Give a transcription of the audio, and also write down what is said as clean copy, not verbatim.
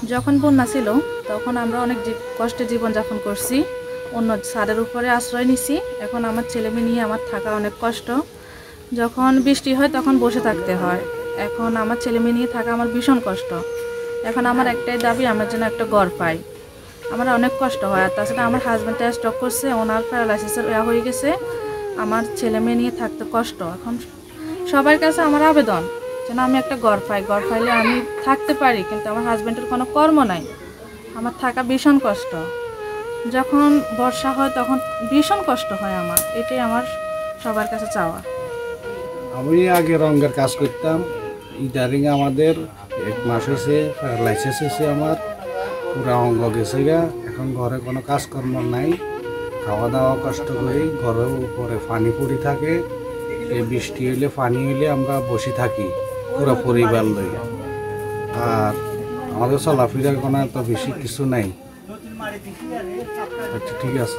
যখন বন্যা ছিল তখন আমরা অনেক কষ্টে জীবনযাপন করছি, অন্য ছাদের উপরে আশ্রয় নিছি। এখন আমার ছেলেমেয়ে নিয়ে আমার থাকা অনেক কষ্ট। যখন বৃষ্টি হয় তখন বসে থাকতে হয়। এখন আমার ছেলেমেয়ে নিয়ে থাকা আমার ভীষণ কষ্ট। এখন আমার একটাই দাবি, আমার জন্য একটা ঘর পাই। আমার অনেক কষ্ট হয়। আর তাছাড়া আমার হাজব্যান্ডটা স্ট্রোক করছে, ওনার প্যারালাইসিসের হয়ে গেছে। আমার ছেলেমেয়ে নিয়ে থাকতে কষ্ট। এখন সবার কাছে আমার আবেদন যেন আমি একটা ঘর পাই। ঘর পাইলে আমি থাকতে পারি, কিন্তু আমার হাজব্যান্ডের কোনো কর্ম নাই, আমার থাকা ভীষণ কষ্ট। যখন বর্ষা হয় তখন ভীষণ কষ্ট হয় আমার। এটাই আমার সবার কাছে চাওয়া। আমি আগে রঙের কাজ করতাম, ইদারিং আমাদের 1 মাস হয়েছে প্যারালাইসিস হয়েছে, আমার পুরা অঙ্গ গেছে গা। এখন ঘরে কোনো কাজকর্ম নাই, খাওয়া দাওয়া কষ্ট করি, ঘরের উপরে পানি পড়ি থাকে। এই বৃষ্টি হইলে পানি হইলে আমরা বসে থাকি পুরো পরিবার লই। আর আমাদের চলাফেরার কোনো এত বেশি কিছু নাই। আচ্ছা, ঠিক আছে।